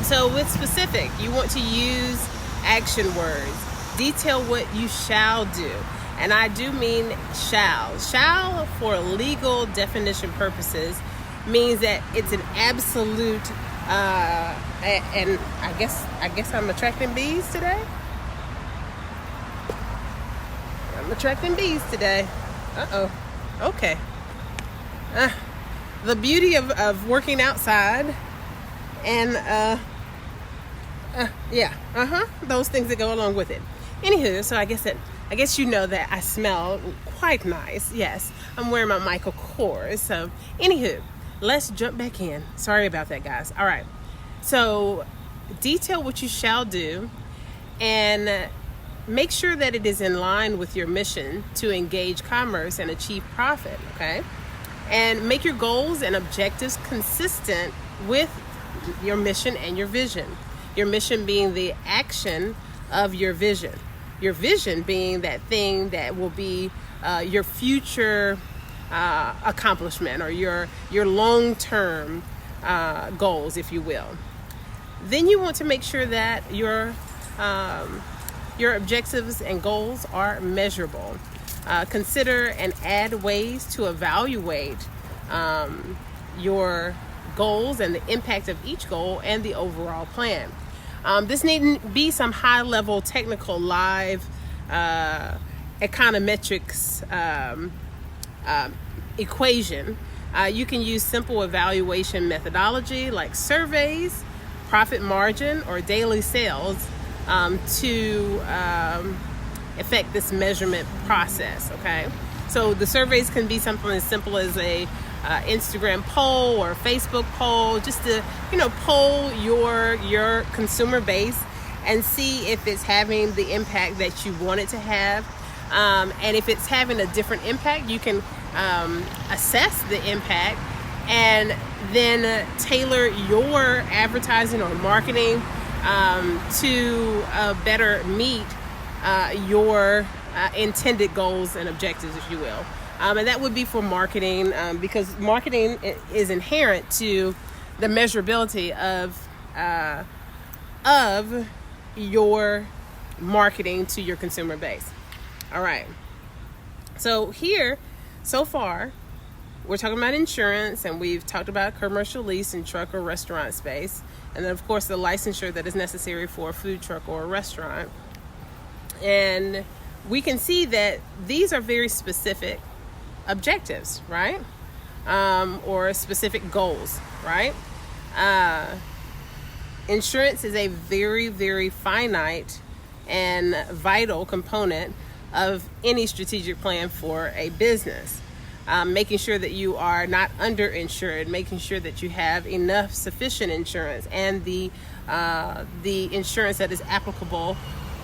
So with specific, you want to use action words. Detail what you shall do. And I do mean shall. Shall, for legal definition purposes, means that it's an absolute, and I guess I'm attracting bees today. I'm attracting bees today. Uh-oh. Okay. The beauty of working outside and, those things that go along with it. Anywho, so I guess you know that I smell quite nice. Yes, I'm wearing my Michael Kors. So, anywho, let's jump back in. Sorry about that, guys. All right. So, detail what you shall do and make sure that it is in line with your mission to engage commerce and achieve profit, okay? And make your goals and objectives consistent with your mission and your vision. Your mission being the action of your vision. Your vision being that thing that will be your future accomplishment or your long-term goals, if you will. Then you want to make sure that your objectives and goals are measurable. Consider and add ways to evaluate your goals and the impact of each goal and the overall plan. This needn't be some high-level technical live econometrics equation. You can use simple evaluation methodology like surveys, profit margin, or daily sales to affect this measurement process, okay? So the surveys can be something as simple as a Instagram poll or Facebook poll, just to poll your consumer base and see if it's having the impact that you want it to have, and if it's having a different impact, you can assess the impact and then tailor your advertising or marketing to better meet your intended goals and objectives, if you will. And that would be for marketing, because marketing is inherent to the measurability of your marketing to your consumer base. All right. So here, so far, we're talking about insurance, and we've talked about commercial lease and truck or restaurant space, and then of course the licensure that is necessary for a food truck or a restaurant. And we can see that these are very specific objectives, right? Or specific goals, right? Insurance is a very, very finite and vital component of any strategic plan for a business. Making sure that you are not underinsured, making sure that you have enough sufficient insurance and the insurance that is applicable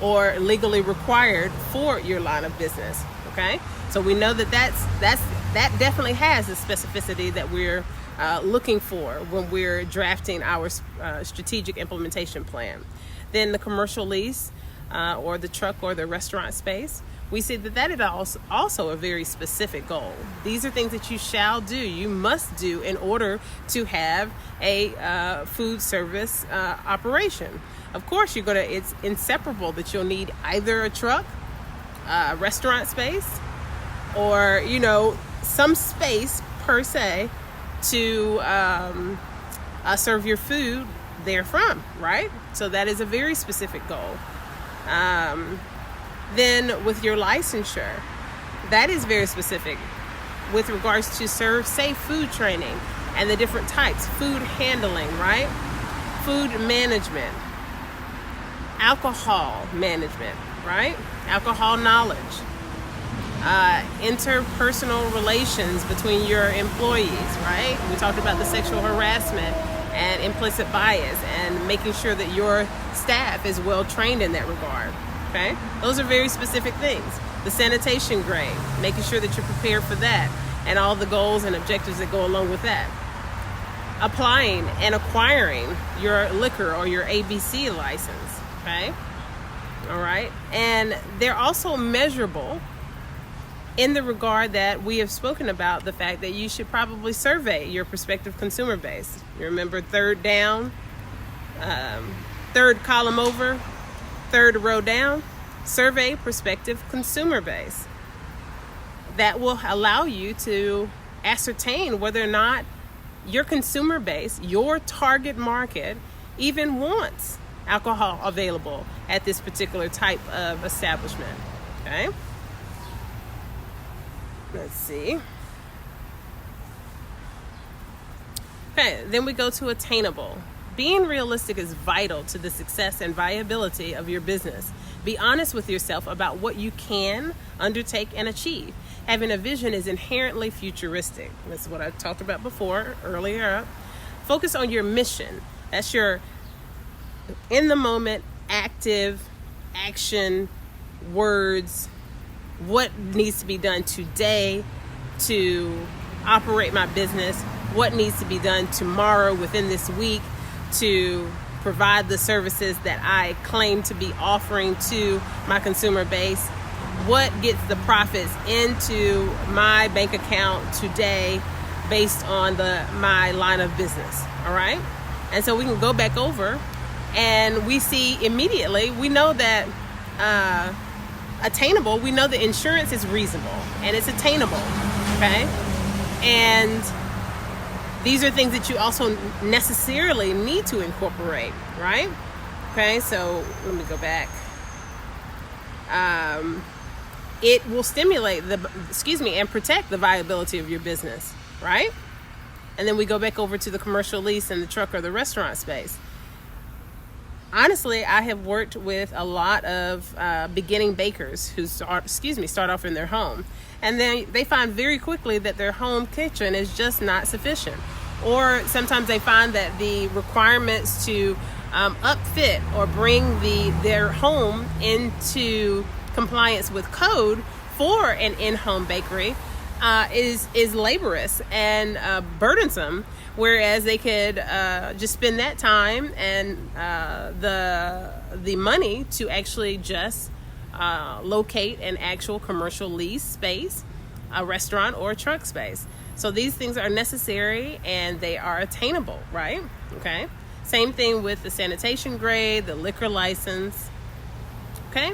or legally required for your line of business. Okay, so we know that that definitely has the specificity that we're looking for when we're drafting our strategic implementation plan. Then the commercial lease or the truck or the restaurant space, we see that is also a very specific goal. These are things that you shall do, you must do in order to have a food service operation. Of course, it's inseparable that you'll need either a truck, restaurant space, or some space per se to serve your food therefrom, right? So that is a very specific goal. Then with your licensure, that is very specific with regards to serve safe food training and the different types, food handling, right? Food management, alcohol management, right? Alcohol knowledge, interpersonal relations between your employees, right? We talked about the sexual harassment and implicit bias and making sure that your staff is well trained in that regard, okay? Those are very specific things. The sanitation grade, making sure that you're prepared for that and all the goals and objectives that go along with that. Applying and acquiring your liquor or your ABC license, okay? All right. And they're also measurable in the regard that we have spoken about the fact that you should probably survey your prospective consumer base. You remember third down, third column over, third row down, survey prospective consumer base. That will allow you to ascertain whether or not your consumer base, your target market, even wants alcohol available at this particular type of establishment. Okay? Let's see. Okay, then we go to attainable. Being realistic is vital to the success and viability of your business. Be honest with yourself about what you can undertake and achieve. Having a vision is inherently futuristic. This is what I talked about before, earlier. Focus on your mission. That's your in the moment, active, action, words. What needs to be done today to operate my business? What needs to be done tomorrow, within this week, to provide the services that I claim to be offering to my consumer base? What gets the profits into my bank account today based on my line of business? All right. And so we can go back over and we see immediately, we know that attainable, we know the insurance is reasonable and it's attainable. Okay. And these are things that you also necessarily need to incorporate, right? Okay, so let me go back. It will stimulate and protect the viability of your business, right? And then we go back over to the commercial lease and the truck or the restaurant space. Honestly, I have worked with a lot of beginning bakers who start off in their home. And then they find very quickly that their home kitchen is just not sufficient. Or sometimes they find that the requirements to upfit or bring their home into compliance with code for an in-home bakery is laborious and burdensome, whereas they could just spend that time and the money to actually just locate an actual commercial lease space, a restaurant or a truck space. So these things are necessary and they are attainable, right? Okay. Same thing with the sanitation grade, the liquor license. Okay.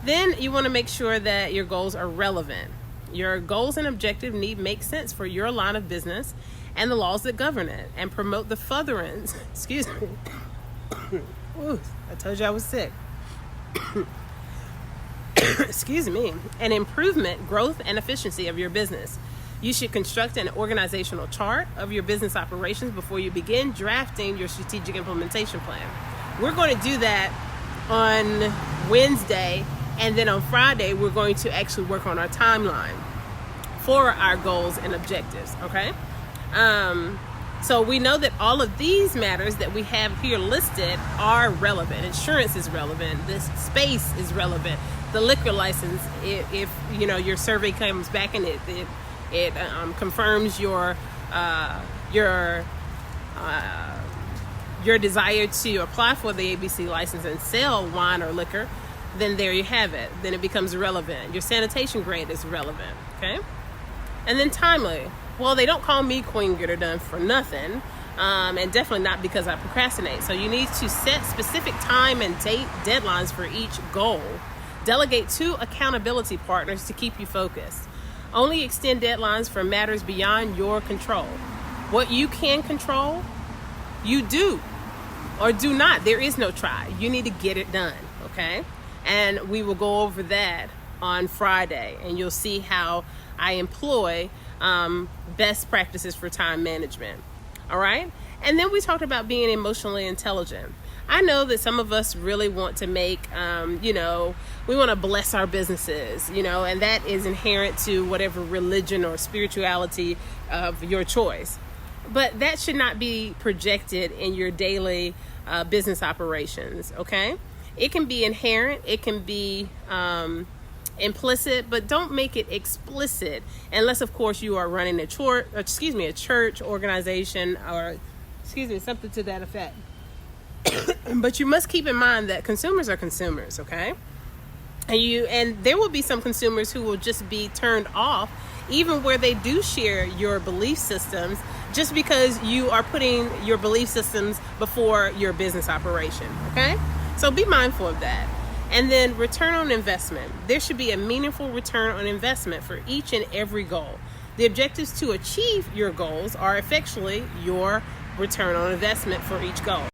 Then you want to make sure that your goals are relevant. Your goals and objectives need make sense for your line of business and the laws that govern it, and promote the furtherance. Excuse me. Ooh, I told you I was sick. Excuse me. And improvement, growth, and efficiency of your business. You should construct an organizational chart of your business operations before you begin drafting your strategic implementation plan. We're going to do that on Wednesday, and then on Friday, we're going to actually work on our timeline for our goals and objectives, okay? So we know that all of these matters that we have here listed are relevant. Insurance is relevant. This space is relevant. The liquor license, if you know your survey comes back and it confirms your desire to apply for the ABC license and sell wine or liquor, then there you have it. Then it becomes relevant. Your sanitation grade is relevant, okay? And then timely. Well, they don't call me Queen Get Her Done for nothing, and definitely not because I procrastinate. So you need to set specific time and date deadlines for each goal. Delegate to accountability partners to keep you focused. Only extend deadlines for matters beyond your control. What you can control, you do or do not. There is no try. You need to get it done, okay? And we will go over that on Friday, and you'll see how I employ best practices for time management. All right. And then we talked about being emotionally intelligent. I know that some of us really want to make, we want to bless our businesses, and that is inherent to whatever religion or spirituality of your choice. But that should not be projected in your daily business operations. Okay. It can be inherent. It can be implicit, but don't make it explicit unless, of course, you are running a church organization, or something to that effect. But you must keep in mind that consumers are consumers, okay? And there will be some consumers who will just be turned off, even where they do share your belief systems, just because you are putting your belief systems before your business operation, okay? So be mindful of that. And then return on investment. There should be a meaningful return on investment for each and every goal. The objectives to achieve your goals are effectually your return on investment for each goal.